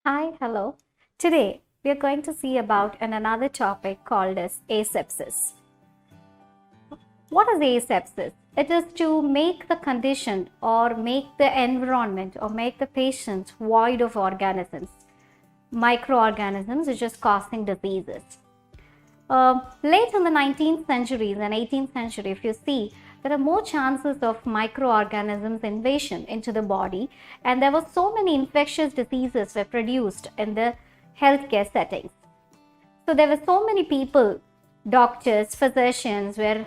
Hi, hello. Today we are going to see about another topic called as asepsis. What is asepsis? It is to make the condition or make the environment or make the patient void of organisms, microorganisms which is causing diseases. Late in the 19th century and 18th century, if you see, there are more chances of microorganisms invasion into the body, and there were so many infectious diseases were produced in the healthcare settings. So there were so many people, doctors, physicians were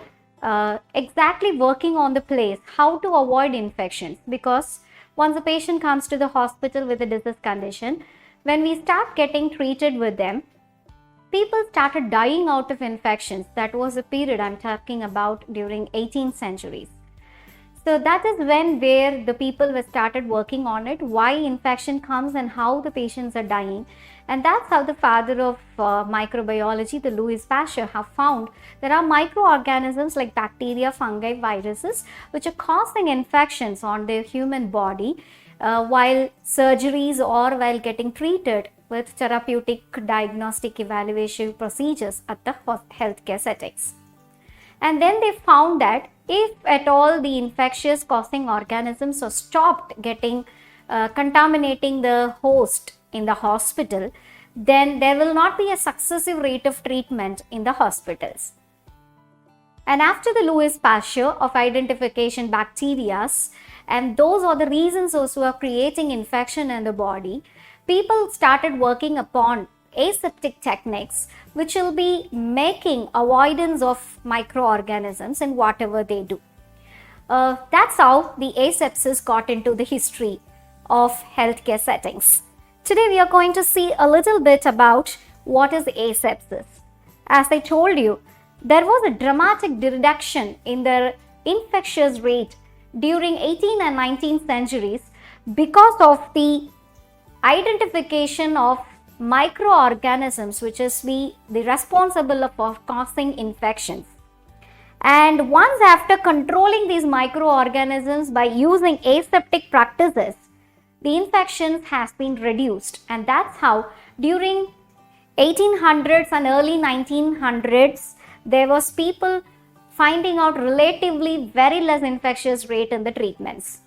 exactly working on the place how to avoid infections, because once a patient comes to the hospital with a disease condition, when we start getting treated with them, people started dying out of infections. That was a period I'm talking about during 18th centuries. So that is where the people were started working on it, why infection comes and how the patients are dying. And that's how the father of microbiology, the Louis Pasteur, have found there are microorganisms like bacteria, fungi, viruses, which are causing infections on the human body while surgeries or while getting treated with therapeutic, diagnostic, evaluation procedures at the healthcare settings. And then they found that if at all the infectious causing organisms are stopped getting contaminating the host in the hospital, then there will not be a successive rate of treatment in the hospitals. And after the Louis Pasteur of identification bacteria, and those are the reasons also are creating infection in the body, people started working upon aseptic techniques which will be making avoidance of microorganisms in whatever they do. That's how the asepsis got into the history of healthcare settings. Today we are going to see a little bit about what is asepsis. As I told you, there was a dramatic reduction in the infectious rate during 18th and 19th centuries because of the identification of microorganisms which is the responsible for causing infections. And once after controlling these microorganisms by using aseptic practices, the infections has been reduced. And that's how during 1800s and early 1900s, there was people finding out relatively very less infectious rate in the treatments.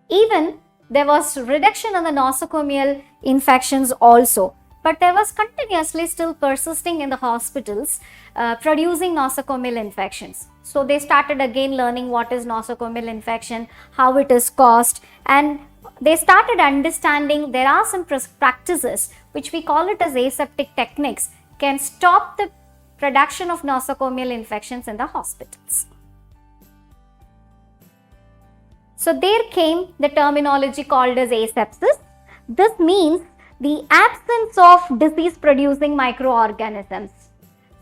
Even there was reduction in the nosocomial infections also, but there was continuously still persisting in the hospitals producing nosocomial infections. So they started again learning what is nosocomial infection, how it is caused, and they started understanding there are some practices which we call it as aseptic techniques can stop the production of nosocomial infections in the hospitals. So there came the terminology called as asepsis. This means the absence of disease producing microorganisms.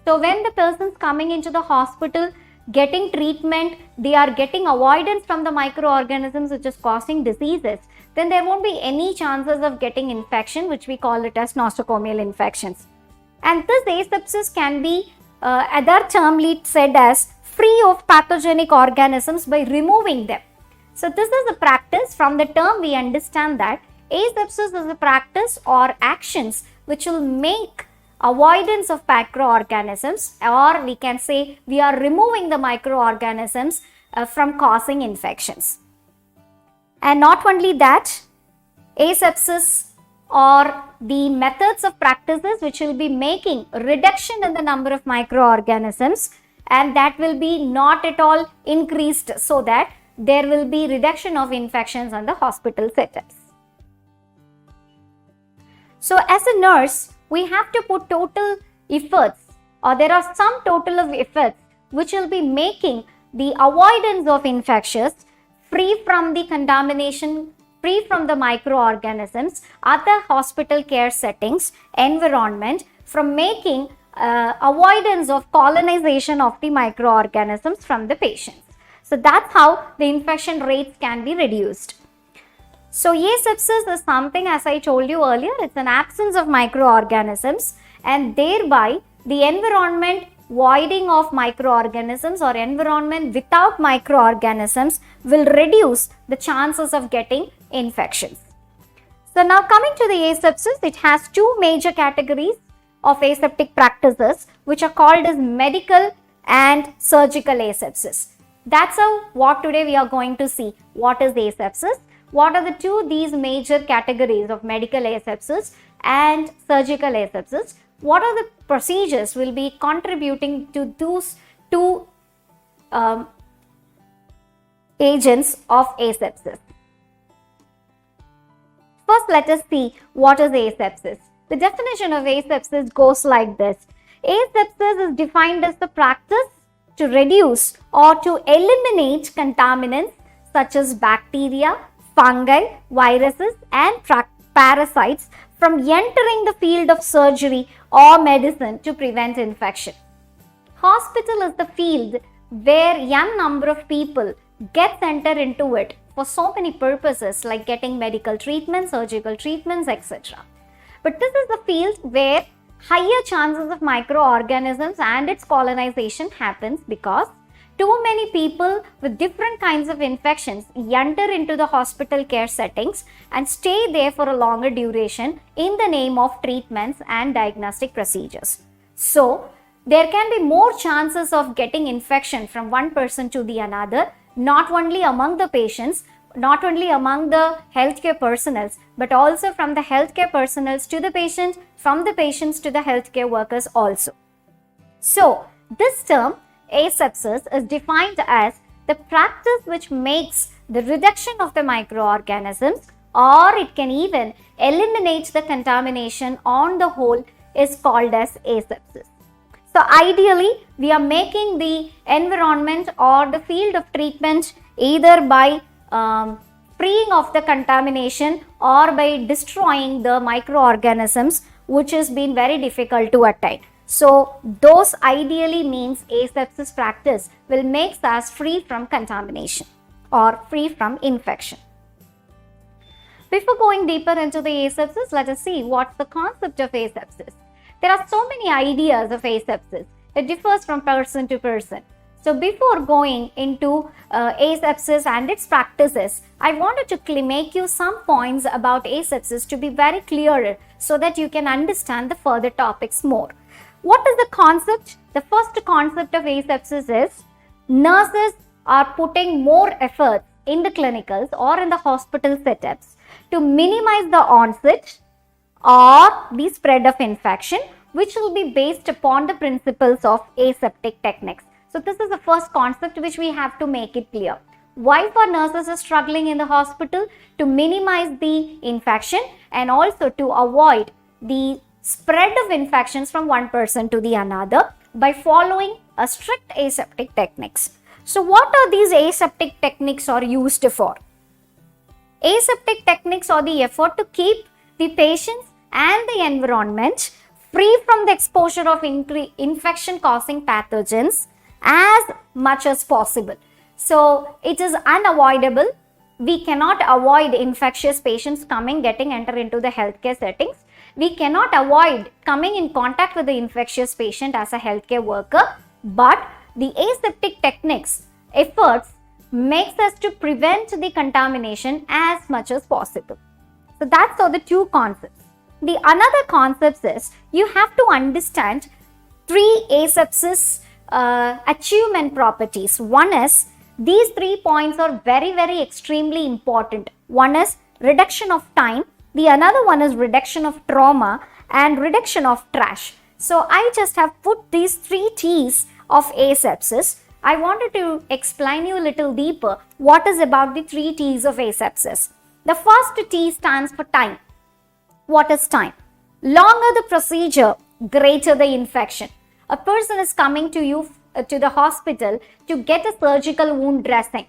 So when the person is coming into the hospital getting treatment, they are getting avoidance from the microorganisms which is causing diseases, then there won't be any chances of getting infection, which we call it as nosocomial infections. And this asepsis can be other termly said as free of pathogenic organisms by removing them. So this is a practice. From the term we understand that asepsis is a practice or actions which will make avoidance of microorganisms, or we can say we are removing the microorganisms from causing infections. And not only that, asepsis or the methods of practices which will be making reduction in the number of microorganisms, and that will be not at all increased, so that there will be reduction of infections on the hospital setups. So as a nurse, we have to put total efforts, or there are some total of efforts which will be making the avoidance of infections, free from the contamination, free from the microorganisms, other hospital care settings, environment, from making avoidance of colonization of the microorganisms from the patients. So that's how the infection rates can be reduced. So asepsis is something, as I told you earlier, it's an absence of microorganisms, and thereby the environment voiding of microorganisms or environment without microorganisms will reduce the chances of getting infections. So now coming to the asepsis, it has two major categories of aseptic practices which are called as medical and surgical asepsis. That's what today we are going to see. What is asepsis? What are these major categories of medical asepsis and surgical asepsis? What are the procedures will be contributing to those two agents of asepsis? First, let us see what is asepsis. The definition of asepsis goes like this. Asepsis is defined as the practice to reduce or to eliminate contaminants such as bacteria, fungi, viruses and parasites from entering the field of surgery or medicine to prevent infection. Hospital is the field where young number of people gets enter into it for so many purposes like getting medical treatments, surgical treatments, etc. But this is the field where higher chances of microorganisms and its colonization happens because too many people with different kinds of infections enter into the hospital care settings and stay there for a longer duration in the name of treatments and diagnostic procedures. So, there can be more chances of getting infection from one person to the another, not only among the patients, not only among the healthcare personnel, but also from the healthcare personnel to the patient, from the patients to the healthcare workers also. So, this term asepsis is defined as the practice which makes the reduction of the microorganisms, or it can even eliminate the contamination on the whole, is called as asepsis. So ideally, we are making the environment or the field of treatment either by freeing of the contamination or by destroying the microorganisms, which has been very difficult to attain. So those ideally means asepsis practice will make us free from contamination or free from infection. Before going deeper into the asepsis, let us see what's the concept of asepsis. There are so many ideas of asepsis. It differs from person to person. So before going into asepsis and its practices, I wanted to make you some points about asepsis to be very clear so that you can understand the further topics more. What is the concept? The first concept of asepsis is nurses are putting more effort in the clinicals or in the hospital setups to minimize the onset or the spread of infection, which will be based upon the principles of aseptic techniques. So this is the first concept which we have to make it clear. Why for nurses are struggling in the hospital? To minimize the infection and also to avoid the spread of infections from one person to the another by following a strict aseptic techniques. So what are these aseptic techniques are used for? Aseptic techniques are the effort to keep the patients and the environment free from the exposure of infection causing pathogens as much as possible. So it is unavoidable. We cannot avoid infectious patients getting enter into the healthcare settings. We cannot avoid coming in contact with the infectious patient as a healthcare worker, but the aseptic techniques efforts makes us to prevent the contamination as much as possible. So that's all the two concepts. The another concept is you have to understand three asepsis achievement properties. One is these 3 points are very extremely important. One is reduction of time, the another one is reduction of trauma and reduction of trash. So I just have put these 3 T's of asepsis. I wanted to explain you a little deeper what is about the 3 T's of asepsis. The first T stands for time. What is time? Longer the procedure, greater the infection. A person is coming to you to the hospital to get a surgical wound dressing.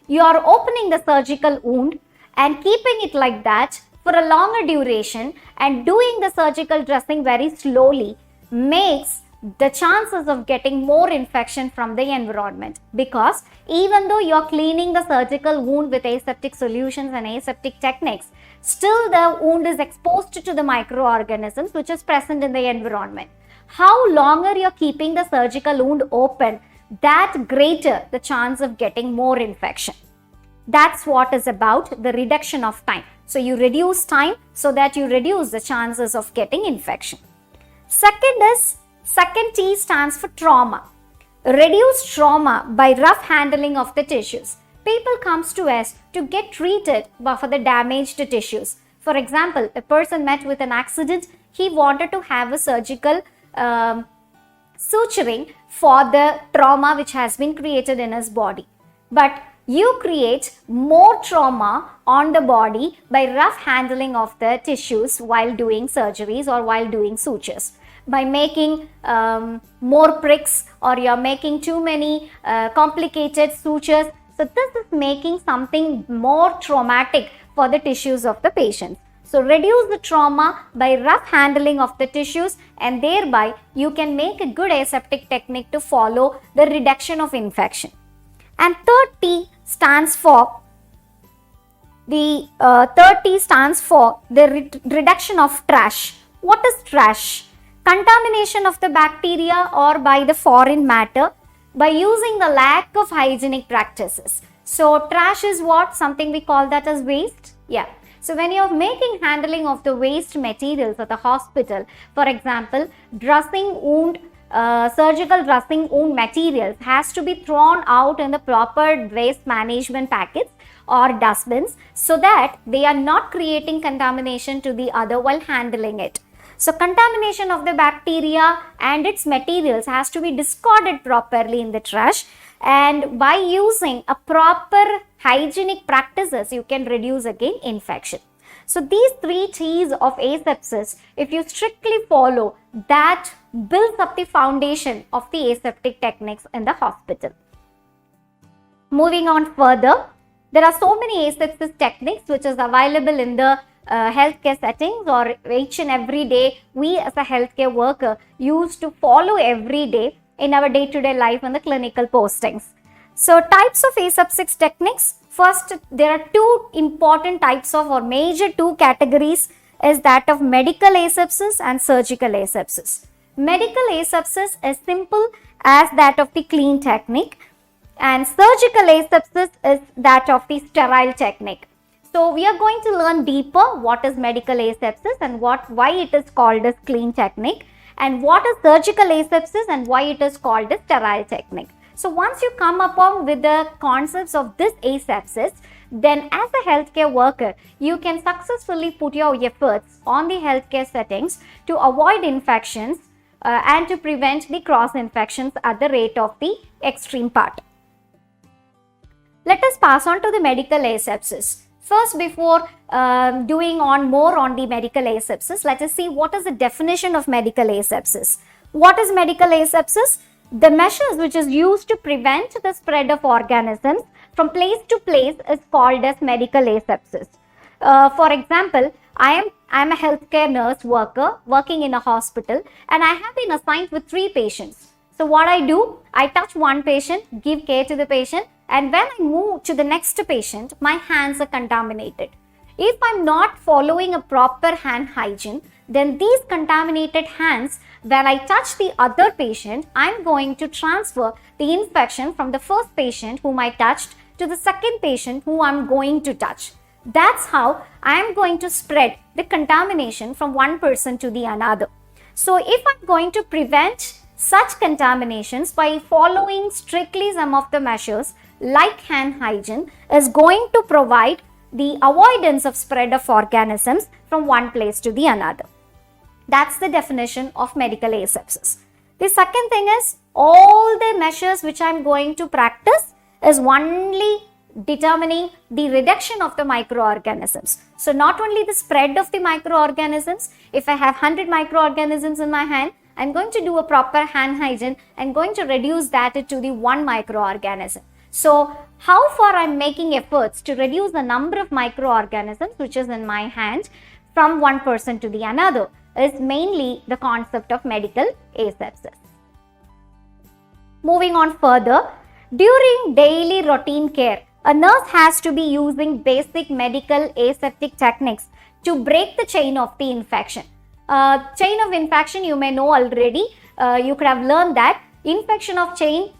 You are opening the surgical wound and keeping it like that for a longer duration and doing the surgical dressing very slowly makes the chances of getting more infection from the environment, because even though you are cleaning the surgical wound with aseptic solutions and aseptic techniques, still the wound is exposed to the microorganisms which is present in the environment. How longer you are keeping the surgical wound open, that greater the chance of getting more infection. That's what is about the reduction of time. So you reduce time so that you reduce the chances of getting infection. Second T stands for trauma. Reduce trauma by rough handling of the tissues. People comes to us to get treated for the damaged tissues. For example, a person met with an accident, he wanted to have a surgical suturing for the trauma which has been created in his body. But you create more trauma on the body by rough handling of the tissues while doing surgeries or while doing sutures. By making more pricks, or you're making too many complicated sutures. So this is making something more traumatic for the tissues of the patient. So reduce the trauma by rough handling of the tissues, and thereby you can make a good aseptic technique to follow the reduction of infection. And third T stands for the reduction of trash. What is trash? Contamination of the bacteria or by the foreign matter by using the lack of hygienic practices. So trash is what? Something we call that as waste. Yeah. So when you're making handling of the waste materials at the hospital, for example, surgical dressing wound materials has to be thrown out in the proper waste management packets or dustbins so that they are not creating contamination to the other while handling it. So contamination of the bacteria and its materials has to be discarded properly in the trash, and by using a proper hygienic practices you can reduce again infection. So these 3 T's of asepsis, if you strictly follow, that builds up the foundation of the aseptic techniques in the hospital. Moving on further, there are so many asepsis techniques which is available in the healthcare settings, or each and every day we as a healthcare worker used to follow every day in our day-to-day life and the clinical postings. So types of asepsis techniques. First, there are 2 important types of, or major 2 categories, is that of medical asepsis and surgical asepsis. Medical asepsis is simple as that of the clean technique, and surgical asepsis is that of the sterile technique. So we are going to learn deeper what is medical asepsis and why it is called as clean technique, and what is surgical asepsis and why it is called as sterile technique. So once you come upon with the concepts of this asepsis, then as a healthcare worker, you can successfully put your efforts on the healthcare settings to avoid infections and to prevent the cross infections at the rate of the extreme part. Let us pass on to the medical asepsis. First, before doing more on the medical asepsis, let us see what is the definition of medical asepsis. What is medical asepsis? The measures which is used to prevent the spread of organisms from place to place is called as medical asepsis. For example, I am a healthcare nurse worker working in a hospital, and I have been assigned with 3 patients. So what I do, I touch one patient, give care to the patient, and when I move to the next patient, my hands are contaminated. If I'm not following a proper hand hygiene, then these contaminated hands, when I touch the other patient, I'm going to transfer the infection from the first patient whom I touched to the second patient who I'm going to touch. That's how I'm going to spread the contamination from one person to the another. So if I'm going to prevent such contaminations by following strictly some of the measures like hand hygiene, is going to provide the avoidance of spread of organisms from one place to the another. That's the definition of medical asepsis. The second thing is, all the measures which I'm going to practice is only determining the reduction of the microorganisms. So not only the spread of the microorganisms, if I have 100 microorganisms in my hand, I'm going to do a proper hand hygiene and going to reduce that to the 1 microorganism. So how far I'm making efforts to reduce the number of microorganisms which is in my hand from one person to the another is mainly the concept of medical asepsis. Moving on further, during daily routine care, a nurse has to be using basic medical aseptic techniques to break the chain of the infection. Chain of infection, you may know already, you could have learned that infection of chain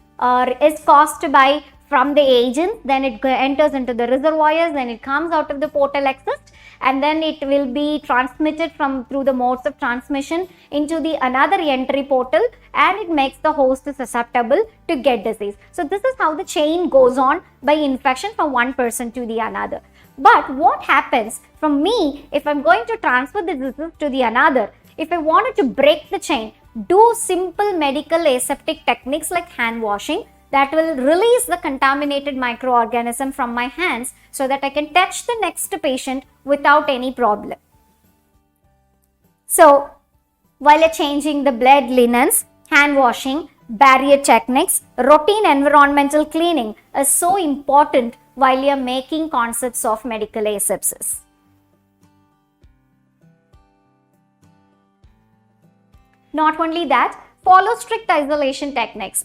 is caused by from the agent, then it enters into the reservoirs, then it comes out of the portal exist, and then it will be transmitted through the modes of transmission into the another entry portal, and it makes the host susceptible to get disease. So this is how the chain goes on by infection from one person to the another. But what happens from me if I'm going to transfer the disease to the another? If I wanted to break the chain, do simple medical aseptic techniques like hand washing that will release the contaminated microorganism from my hands so that I can touch the next patient without any problem. So, while you're changing the blood linens, hand washing, barrier techniques, routine environmental cleaning is so important while you're making concepts of medical asepsis. Not only that, follow strict isolation techniques.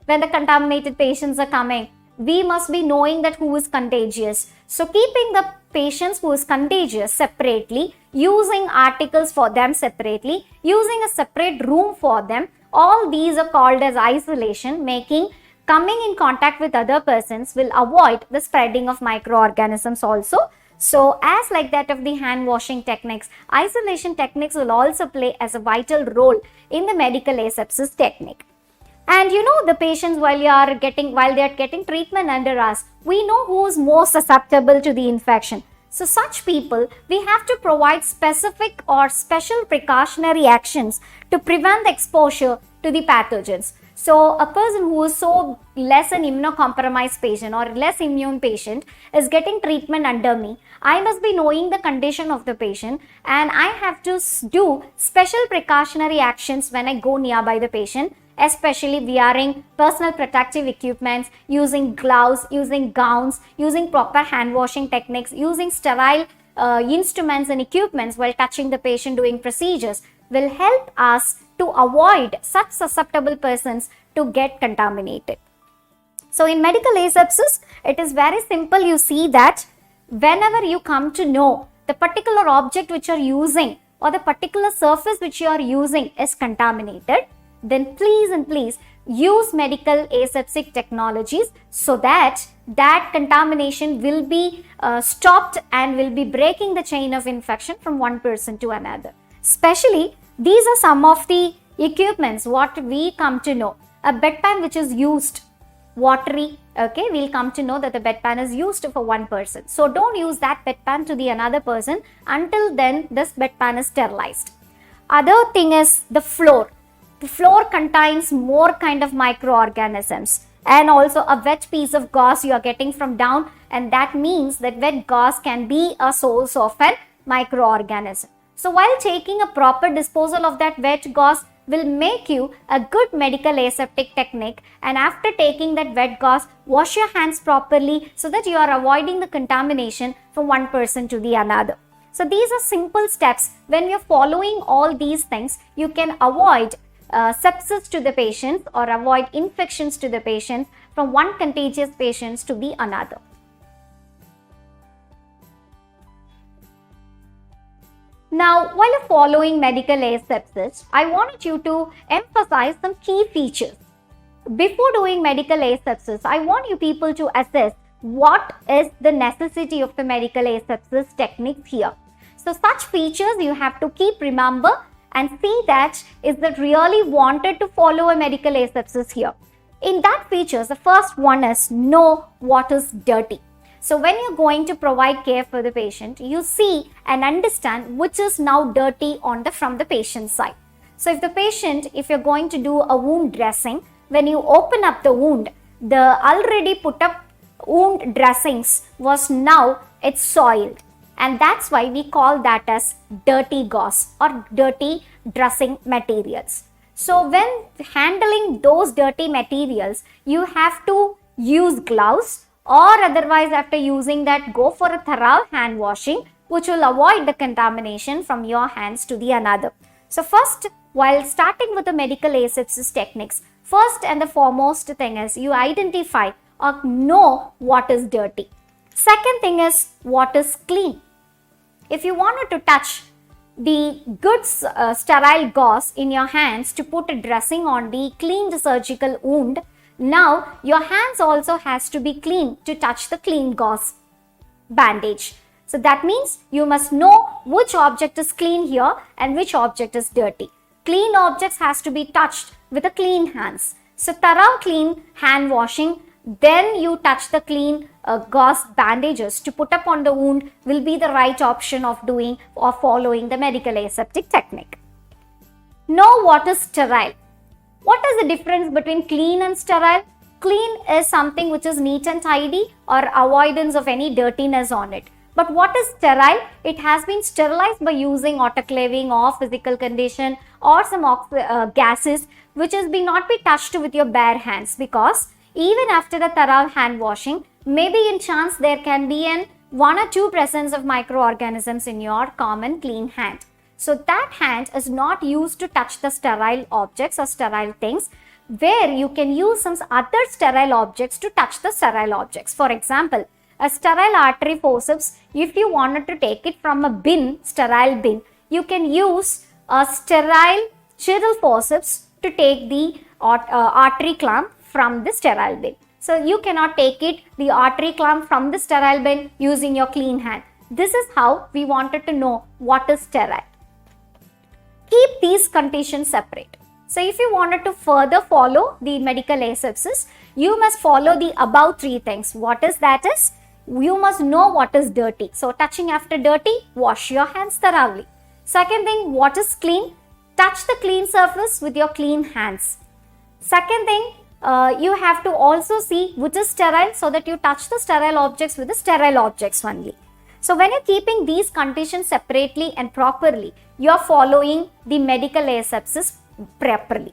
When the contaminated patients are coming, we must be knowing that who is contagious. So keeping the patients who is contagious separately, using articles for them separately, using a separate room for them, all these are called as isolation, making coming in contact with other persons will avoid the spreading of microorganisms also. So as like that of the hand washing techniques, isolation techniques will also play as a vital role in the medical asepsis technique. And the patients while they are getting treatment under us, we know who is more susceptible to the infection. So such people, we have to provide specific or special precautionary actions to prevent the exposure to the pathogens. So a person who is so less an immunocompromised patient or less immune patient is getting treatment under me, I must be knowing the condition of the patient, and I have to do special precautionary actions when I go nearby the patient, especially wearing personal protective equipments, using gloves, using gowns, using proper hand washing techniques, using sterile instruments and equipments while touching the patient doing procedures will help us to avoid such susceptible persons to get contaminated. So in medical asepsis, it is very simple. You see that whenever you come to know the particular object which you are using or the particular surface which you are using is contaminated, then please and please use medical aseptic technologies so that contamination will be stopped and will be breaking the chain of infection from one person to another. Especially, these are some of the equipments what we come to know. A bedpan which is used, watery, okay, we'll come to know that the bedpan is used for one person. So don't use that bedpan to the another person until then this bedpan is sterilized. Other thing is the floor. The floor contains more kind of microorganisms, and also a wet piece of gauze you are getting from down, and that means that wet gauze can be a source of a microorganism. So while taking a proper disposal of that wet gauze will make you a good medical aseptic technique, and after taking that wet gauze, wash your hands properly so that you are avoiding the contamination from one person to the another. So these are simple steps. When you're following all these things, you can avoid sepsis to the patients or avoid infections to the patients from one contagious patient to the another. Now, while you're following medical asepsis, I wanted you to emphasize some key features. Before doing medical asepsis, I want you people to assess what is the necessity of the medical asepsis technique here. So such features you have to keep remember and see that is that really wanted to follow a medical asepsis here. In that features, the first one is know what is dirty. So when you're going to provide care for the patient, you see and understand which is now dirty from the patient's side. So if you're going to do a wound dressing, when you open up the wound, the already put up wound dressings was now it's soiled. And that's why we call that as dirty gauze or dirty dressing materials. So when handling those dirty materials, you have to use gloves, or otherwise after using that go for a thorough hand washing which will avoid the contamination from your hands to the another. So first, while starting with the medical asepsis techniques, first and the foremost thing is you identify or know what is dirty. Second thing is what is clean. If you wanted to touch the good sterile gauze in your hands to put a dressing on the cleaned surgical wound, Now your hands also has to be clean to touch the clean gauze bandage. So that means you must know which object is clean here and which object is dirty. Clean objects has to be touched with a clean hands. So thorough clean hand washing, then you touch the clean gauze bandages to put up on the wound will be the right option of doing or following the medical aseptic technique. Know what is sterile. What is the difference between clean and sterile? Clean is something which is neat and tidy or avoidance of any dirtiness on it. But what is sterile? It has been sterilized by using autoclaving or physical condition or some gases which is not be touched with your bare hands, because even after the thorough hand washing, maybe in chance there can be an 1 or 2 presence of microorganisms in your common clean hand. So that hand is not used to touch the sterile objects or sterile things, where you can use some other sterile objects to touch the sterile objects. For example, a sterile artery forceps, if you wanted to take it from a bin, sterile bin, you can use a sterile chisel forceps to take the artery clamp from the sterile bin. So you cannot take the artery clamp from the sterile bin using your clean hand. This is how we wanted to know what is sterile. Keep these conditions separate. So if you wanted to further follow the medical asepsis, you must follow the above 3 things. What is that is? You must know what is dirty. So touching after dirty, wash your hands thoroughly. Second thing, what is clean? Touch the clean surface with your clean hands. Second thing, you have to also see which is sterile, so that you touch the sterile objects with the sterile objects only. So when you're keeping these conditions separately and properly, you're following the medical asepsis properly.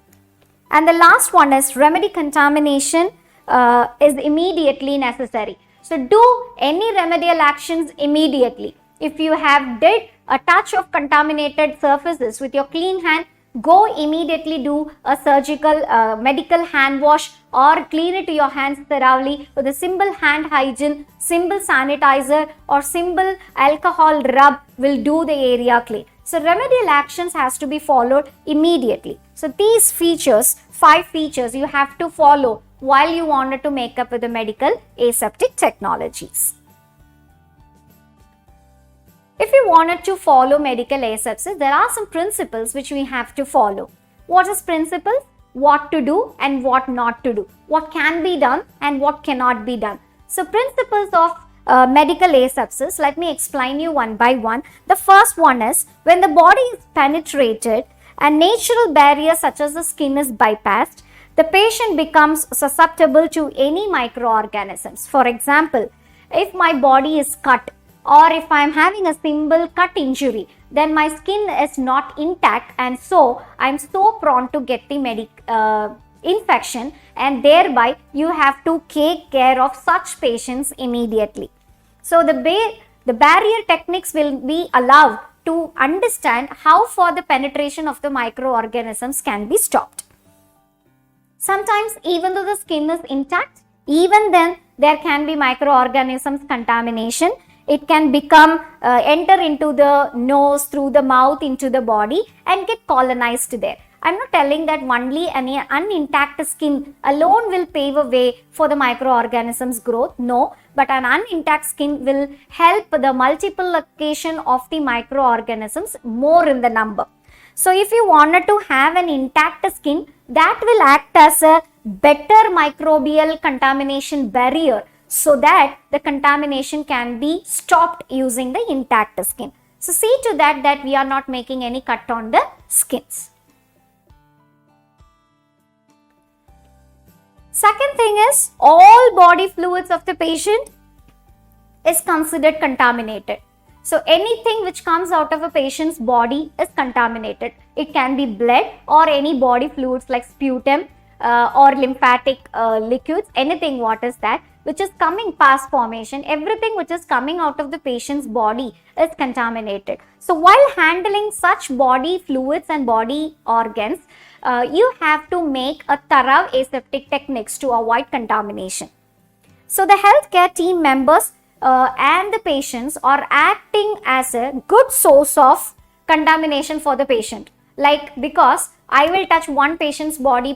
And the last one is remedy contamination is immediately necessary. So do any remedial actions immediately. If you have did a touch of contaminated surfaces with your clean hand, go immediately do a surgical medical hand wash or clean it to your hands thoroughly with a simple hand hygiene, simple sanitizer or simple alcohol rub will do the area clean. So remedial actions has to be followed immediately. So these features, 5 features you have to follow while you wanted to make up with the medical aseptic technologies. If you wanted to follow medical asepsis, there are some principles which we have to follow. What is principles? What to do and what not to do. What can be done and what cannot be done. So principles of medical asepsis, let me explain you one by one. The first one is, when the body is penetrated, a natural barrier such as the skin is bypassed, the patient becomes susceptible to any microorganisms. For example, if my body is cut or if I am having a simple cut injury, then my skin is not intact and so I am so prone to get the infection, and thereby you have to take care of such patients immediately. So the barrier techniques will be allowed to understand how far the penetration of the microorganisms can be stopped. Sometimes even though the skin is intact, even then there can be microorganisms contamination. It can enter into the nose, through the mouth, into the body and get colonized there. I'm not telling that only an unintact skin alone will pave a way for the microorganisms growth. No, but an unintact skin will help the multiplication of the microorganisms more in the number. So if you wanted to have an intact skin, that will act as a better microbial contamination barrier, so that the contamination can be stopped using the intact skin. So see to that we are not making any cut on the skins. Second thing is, all body fluids of the patient is considered contaminated. So anything which comes out of a patient's body is contaminated. It can be blood or any body fluids like sputum or lymphatic liquids, anything what is that, which is coming past formation, everything which is coming out of the patient's body is contaminated. So while handling such body fluids and body organs, you have to make a thorough aseptic techniques to avoid contamination. So the healthcare team members and the patients are acting as a good source of contamination for the patient. Like, because I will touch one patient's body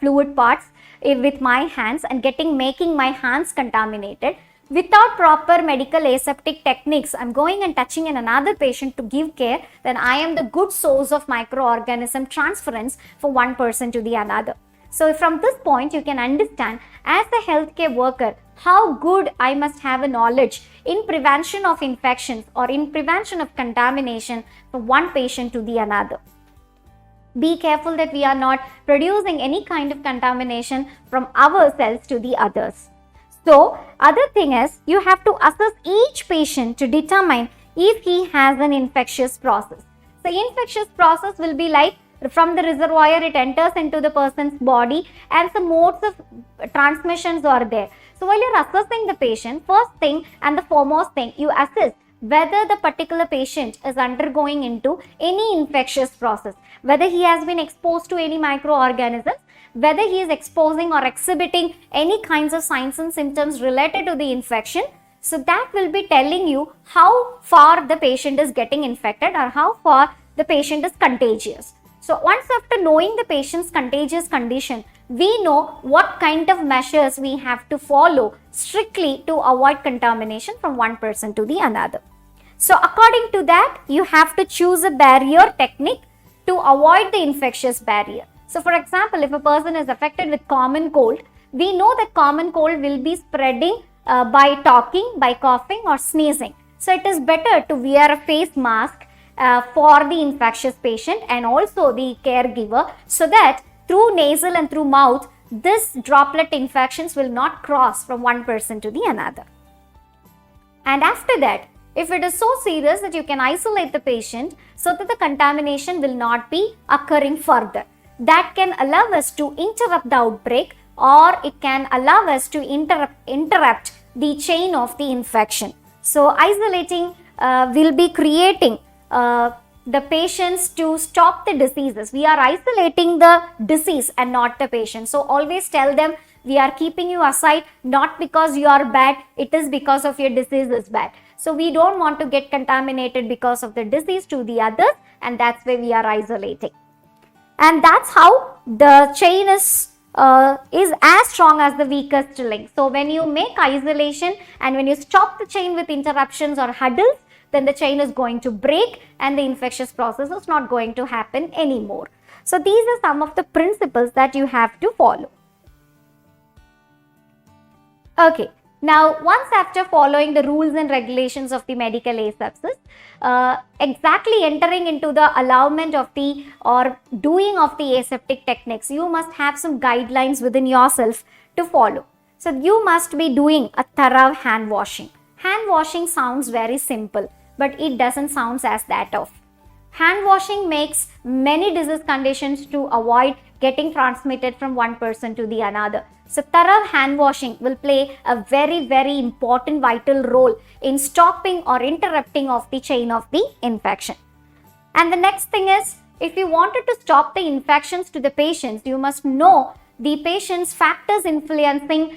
fluid parts with my hands and making my hands contaminated. Without proper medical aseptic techniques, I'm going and touching in another patient to give care, then I am the good source of microorganism transference for one person to the another. So from this point, you can understand as a healthcare worker, how good I must have a knowledge in prevention of infections or in prevention of contamination from one patient to the another. Be careful that we are not producing any kind of contamination from ourselves to the others. So, other thing is, you have to assess each patient to determine if he has an infectious process. So, infectious process will be like from the reservoir, it enters into the person's body and some modes of transmissions are there. So, while you're assessing the patient, first thing and the foremost thing, you assess whether the particular patient is undergoing into any infectious process, whether he has been exposed to any microorganisms, whether he is exposing or exhibiting any kinds of signs and symptoms related to the infection. So that will be telling you how far the patient is getting infected or how far the patient is contagious. So once after knowing the patient's contagious condition, we know what kind of measures we have to follow strictly to avoid contamination from one person to the another. So according to that, you have to choose a barrier technique to avoid the infectious barrier. So for example, if a person is affected with common cold, we know that common cold will be spreading by talking, by coughing or sneezing. So it is better to wear a face mask for the infectious patient and also the caregiver, so that through nasal and through mouth, this droplet infections will not cross from one person to the another. And after that, if it is so serious that you can isolate the patient so that the contamination will not be occurring further. That can allow us to interrupt the outbreak, or it can allow us to interrupt the chain of the infection. So isolating will be creating the patients to stop the diseases. We are isolating the disease and not the patient. So always tell them, we are keeping you aside not because you are bad, it is because of your disease is bad. So we don't want to get contaminated because of the disease to the others, and that's why we are isolating. And that's how the chain is as strong as the weakest link. So when you make isolation and when you stop the chain with interruptions or hurdles, then the chain is going to break and the infectious process is not going to happen anymore. So these are some of the principles that you have to follow. Okay. Now, once after following the rules and regulations of the medical asepsis, exactly entering into the allowment of the or doing of the aseptic techniques, you must have some guidelines within yourself to follow. So, you must be doing a thorough hand washing. Hand washing sounds very simple, but it doesn't sound as that of. Hand washing makes many disease conditions to avoid getting transmitted from one person to the another. So thorough hand washing will play a very, very important vital role in stopping or interrupting of the chain of the infection. And the next thing is, if you wanted to stop the infections to the patients, you must know the patient's factors influencing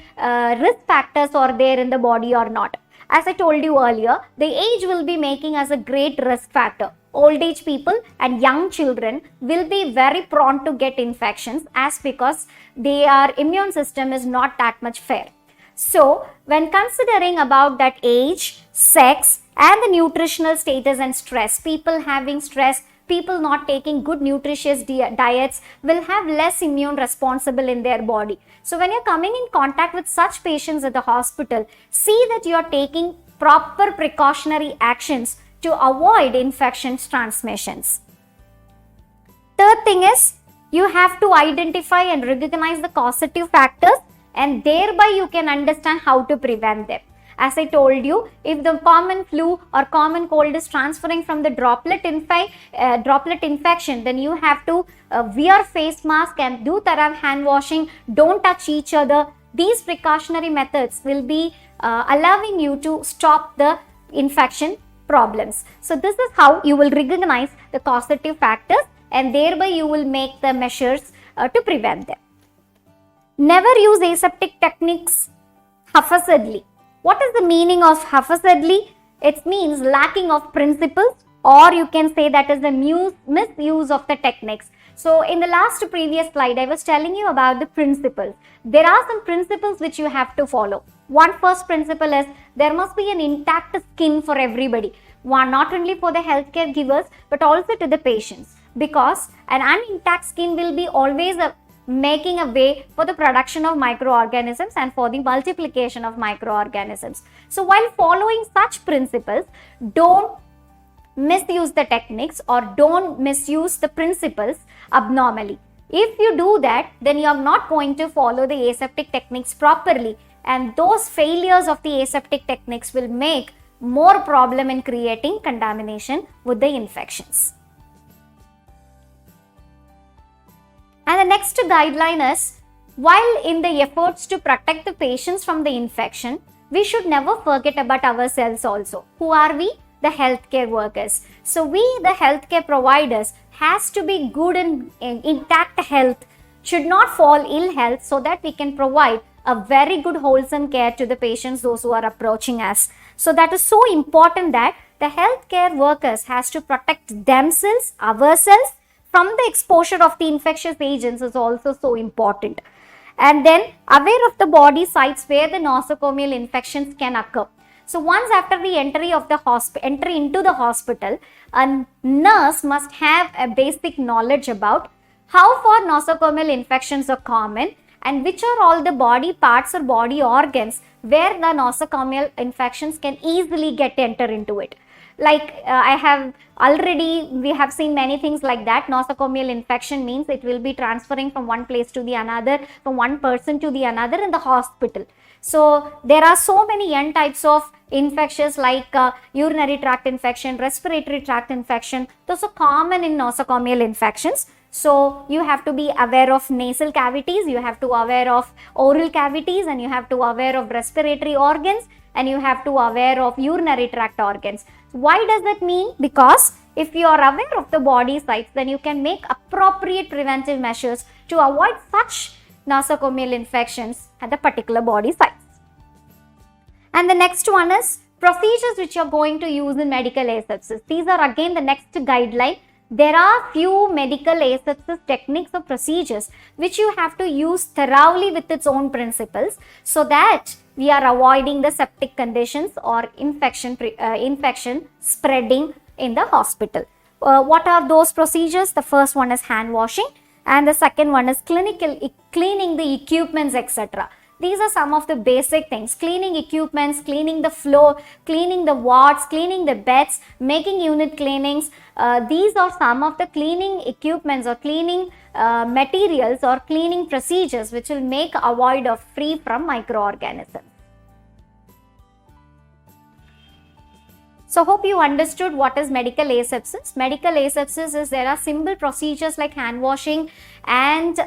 risk factors are there in the body or not. As I told you earlier, the age will be making as a great risk factor. Old age people and young children will be very prone to get infections, as because their immune system is not that much fair. So when considering about that age, sex and the nutritional status and stress, people having stress, people not taking good nutritious diets will have less immune responsible in their body. So when you're coming in contact with such patients at the hospital, see that you are taking proper precautionary actions to avoid infections transmissions. Third thing is, you have to identify and recognize the causative factors, and thereby you can understand how to prevent them. As I told you, if the common flu or common cold is transferring from the droplet infection, then you have to wear face mask and do thorough hand washing, don't touch each other. These precautionary methods will be allowing you to stop the infection problems. So this is how you will recognize the causative factors, and thereby you will make the measures to prevent them. Never use aseptic techniques haphazardly. What is the meaning of haphazardly? It means lacking of principles, or you can say that is the misuse of the techniques. So in the last previous slide, I was telling you about the principles. There are some principles which you have to follow. One first principle is there must be an intact skin for everybody. One, not only for the healthcare givers, but also to the patients. Because an intact skin will be always making a way for the production of microorganisms and for the multiplication of microorganisms. So while following such principles, don't misuse the techniques or don't misuse the principles abnormally. If you do that, then you are not going to follow the aseptic techniques properly, and those failures of the aseptic techniques will make more problem in creating contamination with the infections. And the next guideline is, while in the efforts to protect the patients from the infection, we should never forget about ourselves also. Who are we? The healthcare workers. So we, the healthcare providers, has to be good and intact health, should not fall ill health, so that we can provide a very good wholesome care to the patients, those who are approaching us. So that is so important that the healthcare workers has to protect themselves, ourselves, from the exposure of the infectious agents is also so important. And then aware of the body sites where the nosocomial infections can occur. So once after the entry into the hospital, a nurse must have a basic knowledge about how far nosocomial infections are common and which are all the body parts or body organs where the nosocomial infections can easily enter into it. Like we have seen many things like that. Nosocomial infection means it will be transferring from one place to the another, from one person to the another in the hospital. So there are so many N types of infections like urinary tract infection, respiratory tract infection. Those are common in nosocomial infections. So you have to be aware of nasal cavities, you have to aware of oral cavities, and you have to aware of respiratory organs, and you have to aware of urinary tract organs. Why does that mean? Because if you are aware of the body sites, then you can make appropriate preventive measures to avoid such nosocomial infections at the particular body sites. And the next one is procedures which you are going to use in medical asepsis. These are again the next guideline. There are few medical asepsis techniques or procedures which you have to use thoroughly with its own principles, so that we are avoiding the septic conditions or infection spreading in the hospital. What are those procedures? The first one is hand washing, and the second one is cleaning the equipments, etc. These are some of the basic things: cleaning equipments, cleaning the floor, cleaning the wards, cleaning the beds, making unit cleanings. These are some of the cleaning equipments or cleaning materials or cleaning procedures which will make avoid of free from microorganisms. So hope you understood what is medical asepsis. Medical asepsis is there are simple procedures like hand washing and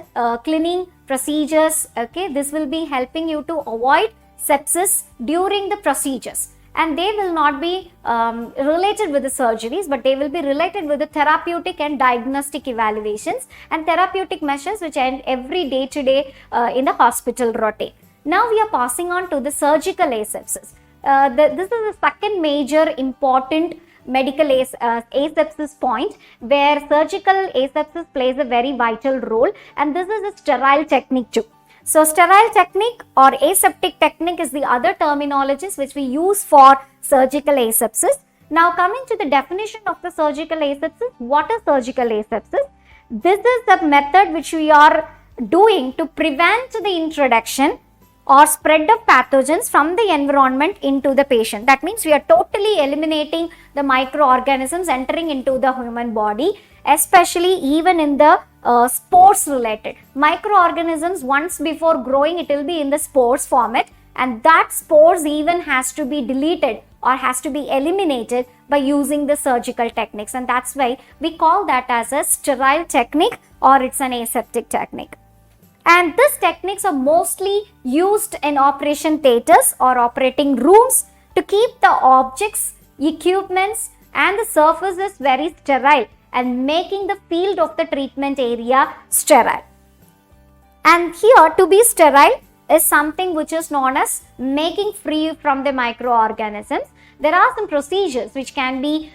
cleaning procedures. Okay, this will be helping you to avoid sepsis during the procedures, and they will not be related with the surgeries, but they will be related with the therapeutic and diagnostic evaluations and therapeutic measures which end every day to day in the hospital routine. Now we are passing on to the surgical asepsis. This is the second major important medical asepsis point where surgical asepsis plays a very vital role, and this is a sterile technique too. So sterile technique or aseptic technique is the other terminologies which we use for surgical asepsis. Now coming to the definition of the surgical asepsis, what is surgical asepsis? This is the method which we are doing to prevent the introduction or spread of pathogens from the environment into the patient. That means we are totally eliminating the microorganisms entering into the human body, especially even in the spores related. Microorganisms, once before growing, it will be in the spores format, and that spores even has to be deleted or has to be eliminated by using the surgical techniques, and that's why we call that as a sterile technique or it's an aseptic technique. And these techniques are mostly used in operation theatres or operating rooms to keep the objects, equipments and the surfaces very sterile and making the field of the treatment area sterile. And here, to be sterile is something which is known as making free from the microorganisms. There are some procedures which can be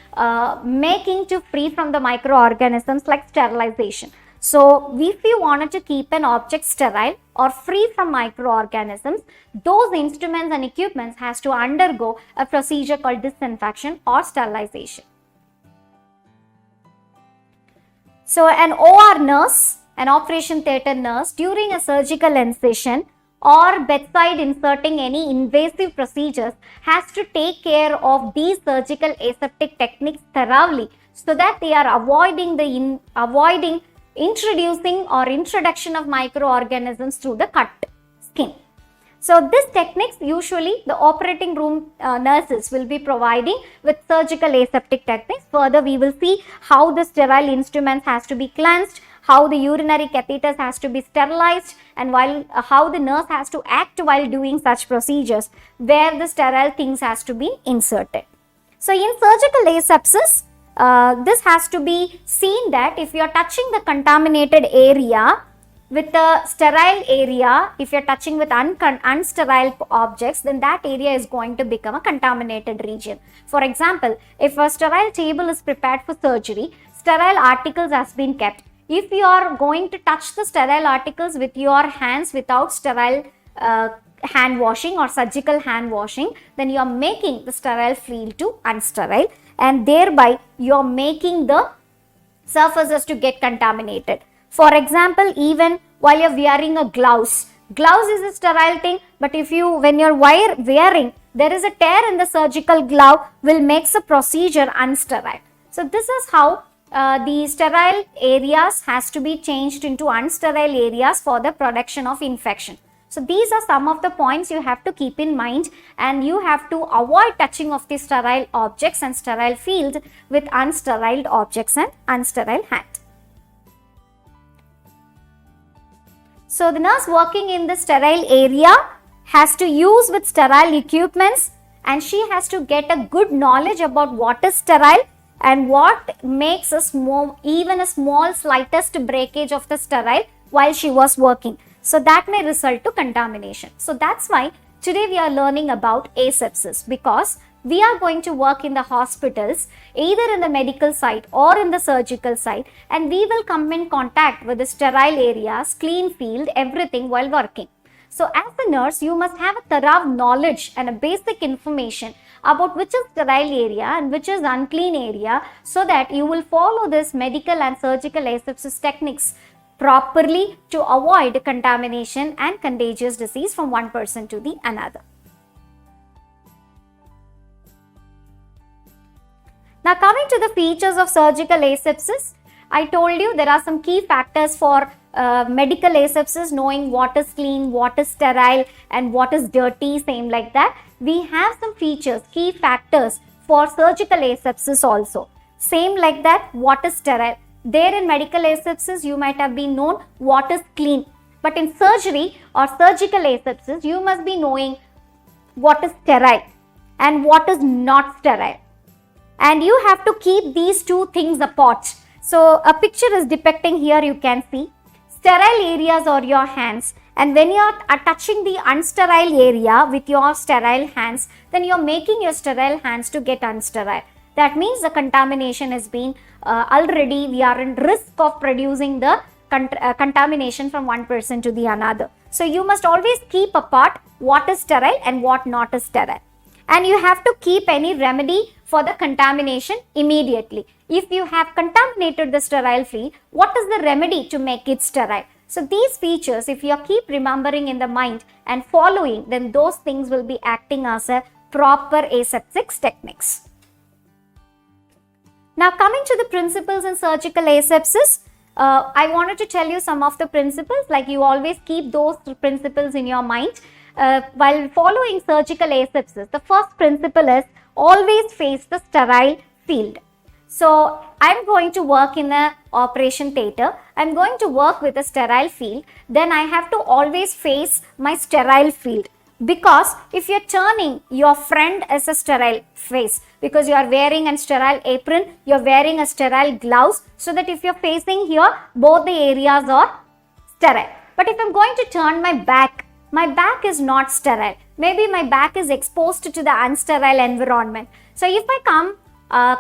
making to free from the microorganisms like sterilization. So if you wanted to keep an object sterile or free from microorganisms, those instruments and equipments has to undergo a procedure called disinfection or sterilization. So an OR nurse, an operation theatre nurse, during a surgical incision or bedside inserting any invasive procedures, has to take care of these surgical aseptic techniques thoroughly, so that they are avoiding introducing or introduction of microorganisms through the cut skin. So this techniques usually the operating room nurses will be providing with surgical aseptic techniques. Further, we will see how the sterile instruments has to be cleansed, how the urinary catheters has to be sterilized, and how the nurse has to act while doing such procedures, where the sterile things has to be inserted. So in surgical asepsis, this has to be seen that if you are touching the contaminated area with a sterile area, if you are touching with unsterile objects, then that area is going to become a contaminated region. For example, if a sterile table is prepared for surgery, sterile articles has been kept. If you are going to touch the sterile articles with your hands without sterile hand washing or surgical hand washing, then you are making the sterile field to unsterile, and thereby you are making the surfaces to get contaminated. For example, even while you are wearing a gloves is a sterile thing, but when you are wearing, there is a tear in the surgical glove, will make the procedure unsterile. So this is how the sterile areas has to be changed into unsterile areas for the production of infection. So these are some of the points you have to keep in mind, and you have to avoid touching of the sterile objects and sterile field with unsterile objects and unsterile hand. So the nurse working in the sterile area has to use with sterile equipments, and she has to get a good knowledge about what is sterile and what makes even a small slightest breakage of the sterile while she was working. So that may result to contamination. So that's why today we are learning about asepsis, because we are going to work in the hospitals, either in the medical side or in the surgical side, and we will come in contact with the sterile areas, clean field, everything while working. So as a nurse, you must have a thorough knowledge and a basic information about which is sterile area and which is unclean area, so that you will follow this medical and surgical asepsis techniques properly to avoid contamination and contagious disease from one person to the another. Now coming to the features of surgical asepsis, I told you there are some key factors for medical asepsis, knowing what is clean, what is sterile and what is dirty, same like that. We have some features, key factors for surgical asepsis also. Same like that, what is sterile. There in medical asepsis, you might have been known what is clean. But in surgery or surgical asepsis, you must be knowing what is sterile and what is not sterile. And you have to keep these two things apart. So a picture is depicting here, you can see sterile areas are your hands, and when you are touching the unsterile area with your sterile hands, then you are making your sterile hands to get unsterile. That means the contamination has been already, we are in risk of producing the contamination from one person to the another. So you must always keep apart what is sterile and what not is sterile. And you have to keep any remedy for the contamination immediately. If you have contaminated the sterile field, what is the remedy to make it sterile? So these features, if you keep remembering in the mind and following, then those things will be acting as a proper aseptic techniques. Now coming to the principles in surgical asepsis, I wanted to tell you some of the principles, like you always keep those principles in your mind. While following surgical asepsis, the first principle is always face the sterile field. So I'm going to work in an operation theatre, I'm going to work with a sterile field, then I have to always face my sterile field. Because if you're turning, your friend as a sterile face, because you are wearing a sterile apron, you're wearing a sterile gloves, so that if you're facing here, both the areas are sterile. But if I'm going to turn my back is not sterile. Maybe my back is exposed to the unsterile environment. So if I come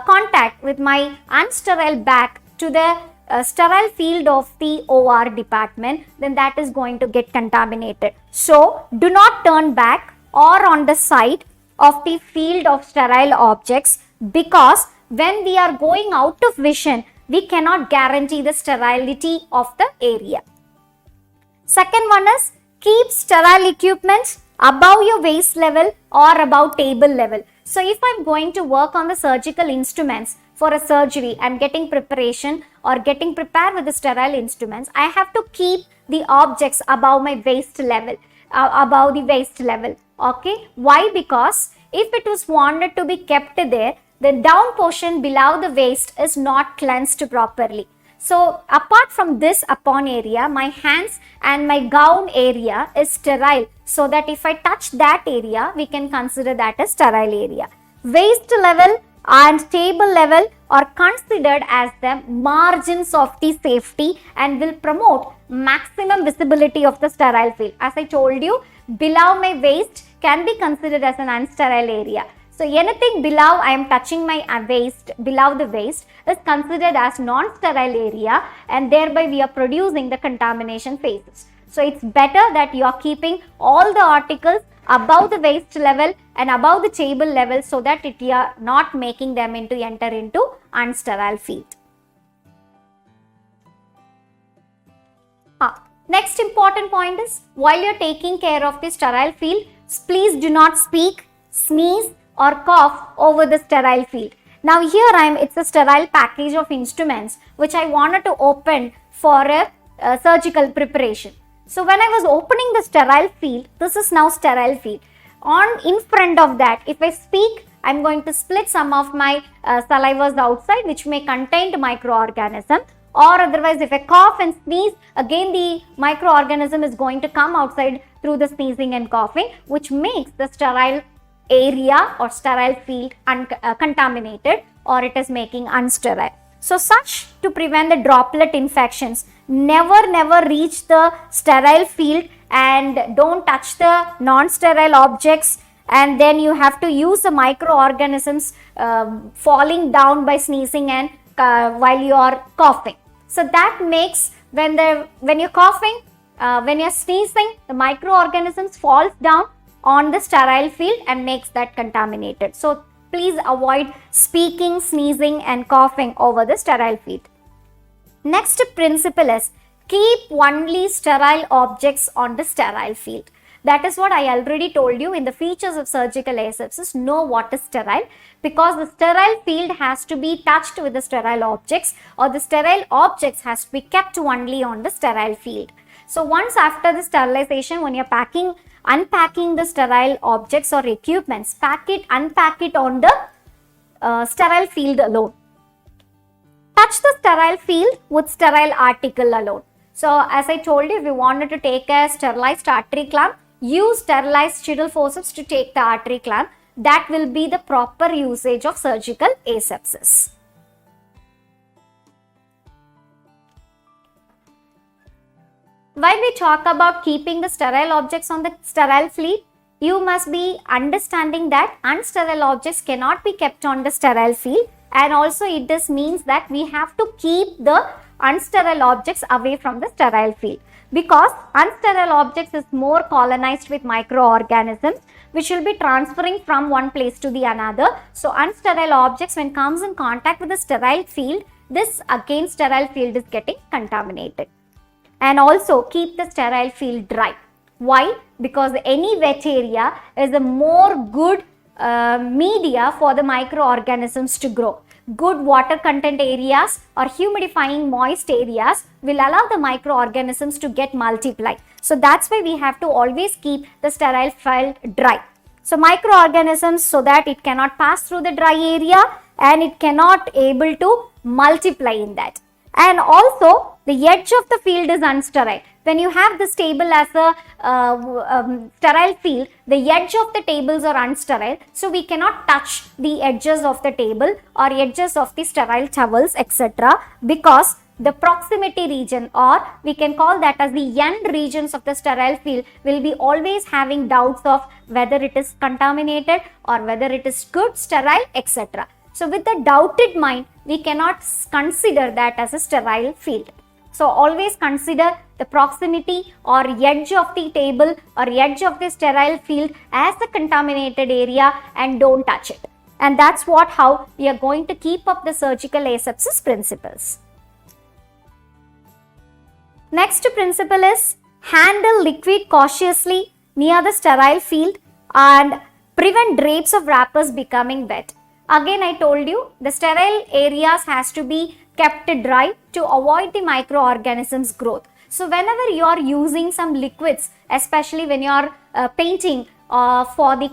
contact with my unsterile back to the sterile field of the OR department, then that is going to get contaminated. So do not turn back or on the side of the field of sterile objects, because when we are going out of vision, we cannot guarantee the sterility of the area. Second one is, keep sterile equipment above your waist level or above table level. So if I'm going to work on the surgical instruments for a surgery, I'm getting preparation or getting prepared with the sterile instruments, I have to keep the objects above my waist level, above the waist level. Okay, why? Because if it was wanted to be kept there, the down portion below the waist is not cleansed properly. So apart from this upon area, my hands and my gown area is sterile, so that if I touch that area, we can consider that as sterile area. Waist level and table level are considered as the margins of the safety and will promote maximum visibility of the sterile field. As I told you, below my waist can be considered as an unsterile area. So anything below I am touching my waist, below the waist, is considered as non-sterile area, and thereby we are producing the contamination phases. So it's better that you are keeping all the articles above the waist level and above the table level, so that you are not making them enter into unsterile field. Next important point is, while you are taking care of the sterile field, please do not speak, sneeze or cough over the sterile field. Now here it's a sterile package of instruments which I wanted to open for a surgical preparation. So when I was opening the sterile field, this is now sterile field. In front of that, if I speak, I'm going to split some of my salivas outside, which may contain the microorganism, or otherwise if I cough and sneeze, again the microorganism is going to come outside through the sneezing and coughing, which makes the sterile area or sterile field contaminated, or it is making unsterile. So such, to prevent the droplet infections, never reach the sterile field and don't touch the non-sterile objects, and then you have to use the microorganisms falling down by sneezing and while you are coughing. So that makes, when you're coughing, when you're sneezing, the microorganisms falls down on the sterile field and makes that contaminated. So please avoid speaking, sneezing and coughing over the sterile field. Next principle is, keep only sterile objects on the sterile field. That is what I already told you in the features of surgical asepsis. Know what is sterile, because the sterile field has to be touched with the sterile objects, or the sterile objects has to be kept only on the sterile field. So once after the sterilization, when you're unpacking the sterile objects or equipments, unpack it on the sterile field alone. Touch the sterile field with sterile article alone. So as I told you, if you wanted to take a sterilized artery clamp, use sterilized Chiddle forceps to take the artery clamp. That will be the proper usage of surgical asepsis. While we talk about keeping the sterile objects on the sterile field, you must be understanding that unsterile objects cannot be kept on the sterile field, and also it just means that we have to keep the unsterile objects away from the sterile field, because unsterile objects is more colonized with microorganisms which will be transferring from one place to the another. So unsterile objects, when comes in contact with the sterile field, this again sterile field is getting contaminated. And also keep the sterile field dry. Why? Because any wet area is a more good media for the microorganisms to grow. Good water content areas or humidifying moist areas will allow the microorganisms to get multiply. So that's why we have to always keep the sterile field dry. So microorganisms, so that it cannot pass through the dry area and it cannot able to multiply in that. And also the edge of the field is unsterile. When you have this table as a sterile field, the edge of the tables are unsterile. So we cannot touch the edges of the table or edges of the sterile towels, etc. because the proximity region, or we can call that as the end regions of the sterile field, will be always having doubts of whether it is contaminated or whether it is good, sterile, etc. So with the doubted mind, we cannot consider that as a sterile field. So always consider the proximity or edge of the table or edge of the sterile field as a contaminated area and don't touch it. And that's how we are going to keep up the surgical asepsis principles. Next principle is handle liquid cautiously near the sterile field and prevent drapes of wrappers becoming wet. Again, I told you the sterile areas has to be kept dry to avoid the microorganisms growth. So whenever you are using some liquids, especially when you are painting for the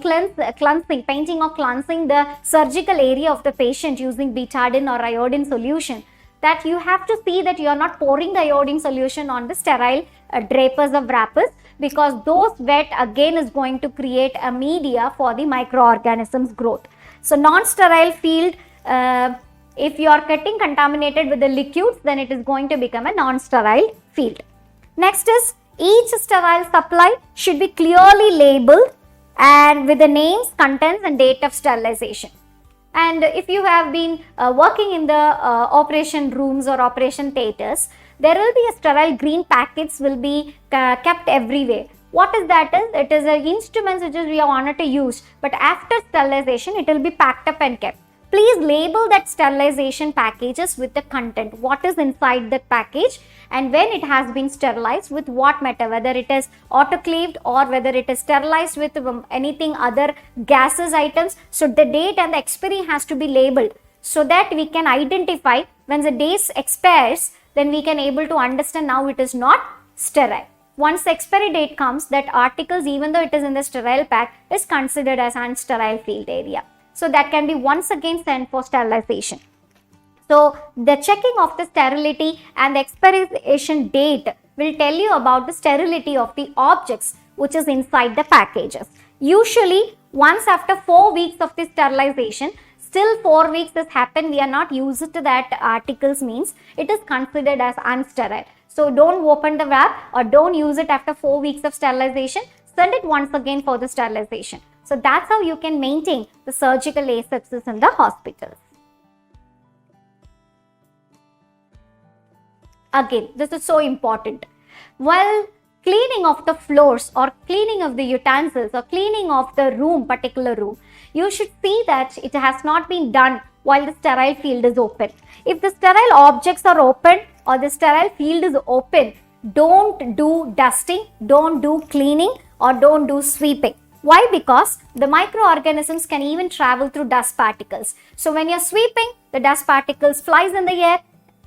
cleansing, painting or cleansing the surgical area of the patient using betadine or iodine solution, that you have to see that you are not pouring the iodine solution on the sterile drapers of wrappers, because those wet again is going to create a media for the microorganisms growth. So non-sterile field, if you are getting contaminated with the liquids, then it is going to become a non-sterile field. Next is each sterile supply should be clearly labeled and with the names, contents and date of sterilization. And if you have been working in the operation rooms or operation theatres, there will be a sterile green packets will be kept everywhere. What is that is? It is an instrument which we wanted to use, but after sterilization it will be packed up and kept. Please label that sterilization packages with the content, what is inside the package and when it has been sterilized with what matter, whether it is autoclaved or whether it is sterilized with anything other gases items. So the date and the expiry has to be labeled so that we can identify when the days expires, then we can able to understand now it is not sterile. Once the expiry date comes, that articles, even though it is in the sterile pack, is considered as unsterile field area. So that can be once again sent for sterilization. So the checking of the sterility and the expiration date will tell you about the sterility of the objects which is inside the packages. Usually once after 4 weeks of the sterilization, still 4 weeks has happened, we are not used to that articles, means it is considered as unsterile. So don't open the wrap or don't use it after 4 weeks of sterilization. Send it once again for the sterilization. So that's how you can maintain the surgical asepsis in the hospitals. Again, this is so important. While cleaning of the floors or cleaning of the utensils or cleaning of the room, particular room, you should see that it has not been done while the sterile field is open. If the sterile objects are open or the sterile field is open, don't do dusting, don't do cleaning or don't do sweeping. Why? Because the microorganisms can even travel through dust particles. So when you're sweeping, the dust particles flies in the air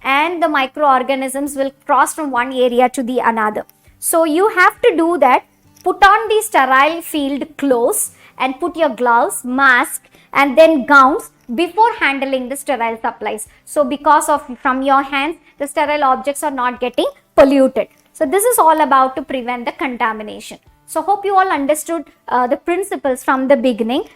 and the microorganisms will cross from one area to the another. So you have to do that. Put on the sterile field clothes and put your gloves, mask and then gowns before handling the sterile supplies. So because of from your hands, the sterile objects are not getting polluted. So this is all about to prevent the contamination. So hope you all understood the principles from the beginning.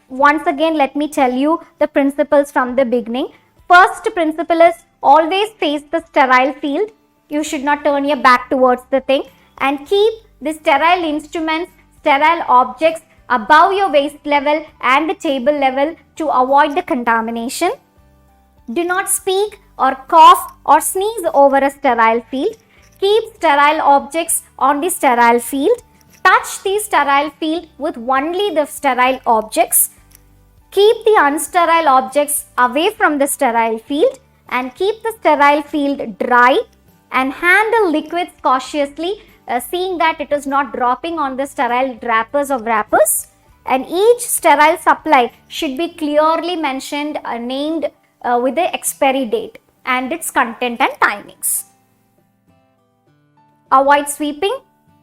Once again, let me tell you the principles from the beginning. First principle is always face the sterile field. You should not turn your back towards the thing and keep the sterile instruments, sterile objects above your waist level and the table level to avoid the contamination. Do not speak or cough or sneeze over a sterile field. Keep sterile objects on the sterile field. Touch the sterile field with only the sterile objects. Keep the unsterile objects away from the sterile field and keep the sterile field dry and handle liquids cautiously, seeing that it is not dropping on the sterile wrappers or wrappers. And each sterile supply should be clearly mentioned, named with the expiry date and its content and timings. Avoid sweeping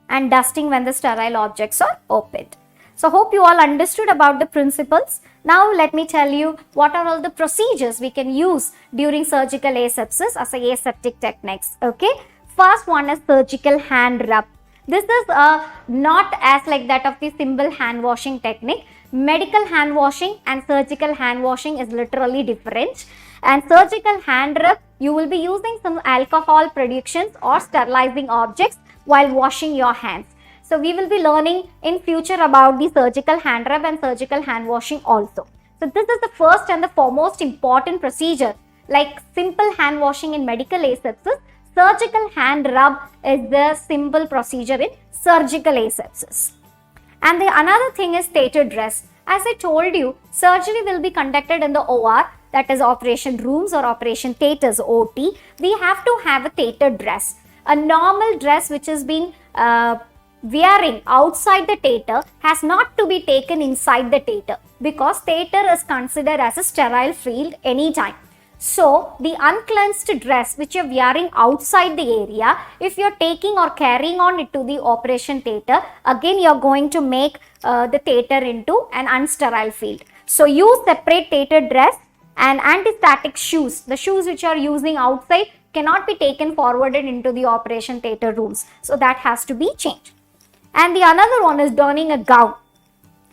and dusting when the sterile objects are opened. So hope you all understood about the principles. Now let me tell you what are all the procedures we can use during surgical asepsis as a aseptic techniques. Okay. First one is surgical hand rub. This is not as like that of the simple hand washing technique. Medical hand washing and surgical hand washing is literally different. And surgical hand rub, you will be using some alcohol productions or sterilizing objects while washing your hands. So we will be learning in future about the surgical hand rub and surgical hand washing also. So this is the first and the foremost important procedure. Like simple hand washing in medical asepsis, surgical hand rub is the simple procedure in surgical asepsis. And the another thing is theatre dress. As I told you, surgery will be conducted in the OR, that is operation rooms or operation theatres, OT. We have to have a theatre dress. A normal dress which has been wearing outside the theatre has not to be taken inside the theatre, because theatre is considered as a sterile field anytime. So, the uncleansed dress which you are wearing outside the area, if you are taking or carrying on it to the operation theatre, again you are going to make the theatre into an unsterile field. So, use separate theatre dress, and anti-static shoes. The shoes which you are using outside cannot be taken forwarded into the operation theatre rooms. So, that has to be changed. And the another one is donning a gown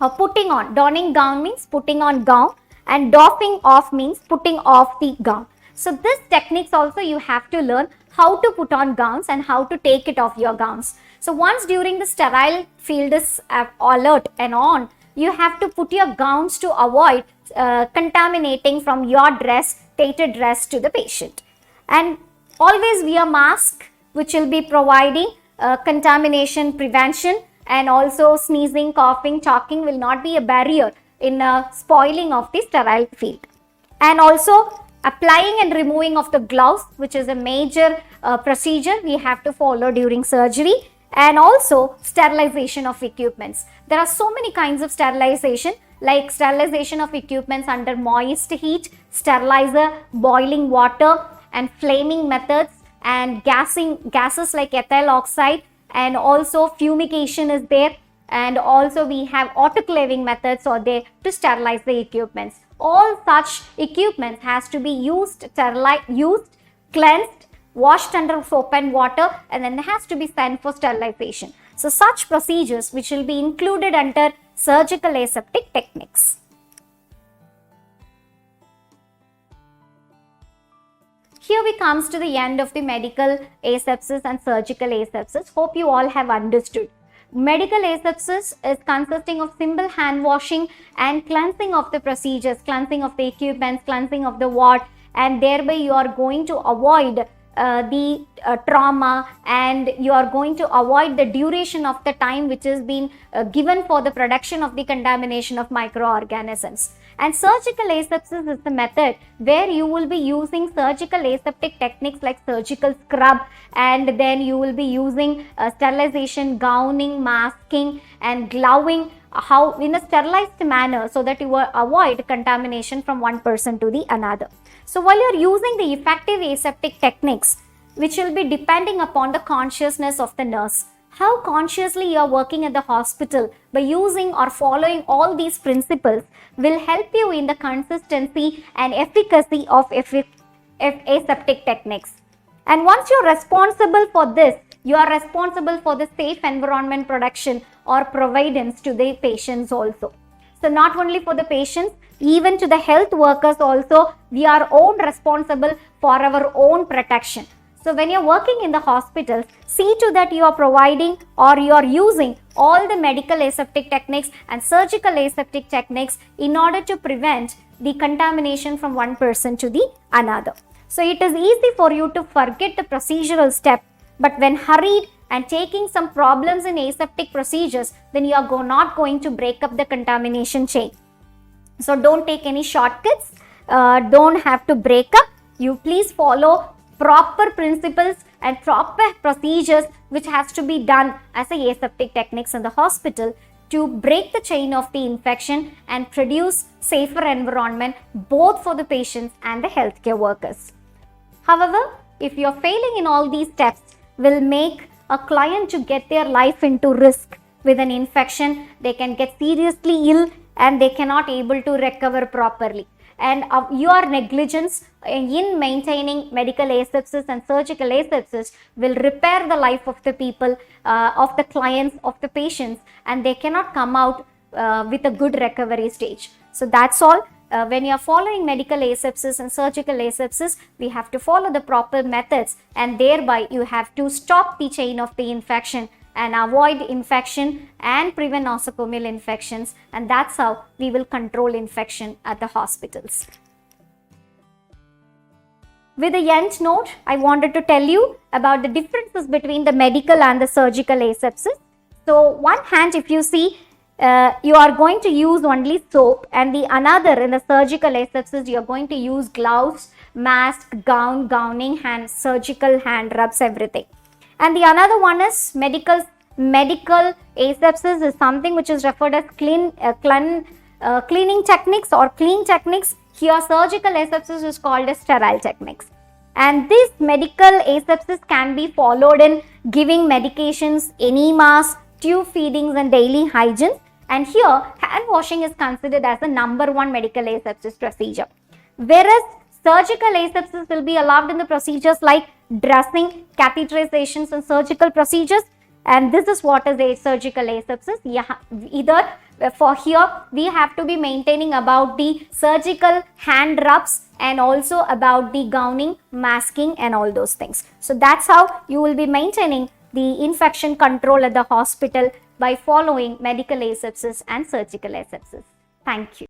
or putting on. Donning gown means putting on gown, and doffing off means putting off the gown. So this techniques also you have to learn how to put on gowns and how to take it off your gowns. So once during the sterile field is alert and on, you have to put your gowns to avoid contaminating from your dress, theatre dress to the patient. And always wear mask, which will be providing contamination prevention, and also sneezing, coughing, choking will not be a barrier in spoiling of the sterile field. And also applying and removing of the gloves, which is a major procedure we have to follow during surgery, and also sterilization of equipments. There are so many kinds of sterilization, like sterilization of equipments under moist heat, sterilizer, boiling water, and flaming methods, and gases like ethyl oxide, and also fumigation is there. And also we have autoclaving methods are there to sterilize the equipments. All such equipments has to be used, cleansed, washed under soap and water, and then has to be sent for sterilization. So such procedures which will be included under surgical aseptic techniques. Here we comes to the end of the medical asepsis and surgical asepsis. Hope you all have understood. Medical asepsis is consisting of simple hand washing and cleansing of the procedures, cleansing of the equipments, cleansing of the ward, and thereby you are going to avoid the trauma, and you are going to avoid the duration of the time which has been given for the production of the contamination of microorganisms. And surgical asepsis is the method where you will be using surgical aseptic techniques like surgical scrub, and then you will be using sterilization, gowning, masking, and gloving in a sterilized manner, so that you will avoid contamination from one person to the another. So while you are using the effective aseptic techniques, which will be depending upon the consciousness of the nurse, how consciously you are working at the hospital by using or following all these principles will help you in the consistency and efficacy of aseptic techniques. And once you are responsible for this, you are responsible for the safe environment production or providence to the patients also. So not only for the patients, even to the health workers also, we are own responsible for our own protection. So when you are working in the hospitals, see to that you are providing or you are using all the medical aseptic techniques and surgical aseptic techniques in order to prevent the contamination from one person to the another. So it is easy for you to forget the procedural step, but when hurried and taking some problems in aseptic procedures, then you are not going to break up the contamination chain. So don't take any shortcuts, don't have to break up. You please follow proper principles and proper procedures which has to be done as a aseptic techniques in the hospital to break the chain of the infection and produce safer environment both for the patients and the healthcare workers. However, if you are failing in all these steps, will make a client to get their life into risk with an infection. They can get seriously ill and they cannot able to recover properly. And your negligence in maintaining medical asepsis and surgical asepsis will repair the life of the people, of the clients, of the patients, and they cannot come out with a good recovery stage. So that's all. When you are following medical asepsis and surgical asepsis, we have to follow the proper methods, and thereby you have to stop the chain of the infection and avoid infection and prevent nosocomial infections, and that's how we will control infection at the hospitals. With the end note, I wanted to tell you about the differences between the medical and the surgical asepsis. So one hand, if you see, you are going to use only soap, and the another in the surgical asepsis you are going to use gloves, mask, gowning, hand, surgical hand rubs, everything. And the another one is medical asepsis is something which is referred as cleaning techniques or clean techniques. Here surgical asepsis is called as sterile techniques. And this medical asepsis can be followed in giving medications, enemas, tube feedings and daily hygiene. And here hand washing is considered as the number one medical asepsis procedure. Whereas surgical asepsis will be allowed in the procedures like dressing, catheterizations and surgical procedures. And this is what is a surgical asepsis. Either for here we have to be maintaining about the surgical hand rubs and also about the gowning, masking and all those things. So that's how you will be maintaining the infection control at the hospital by following medical asepsis and surgical asepsis. Thank you.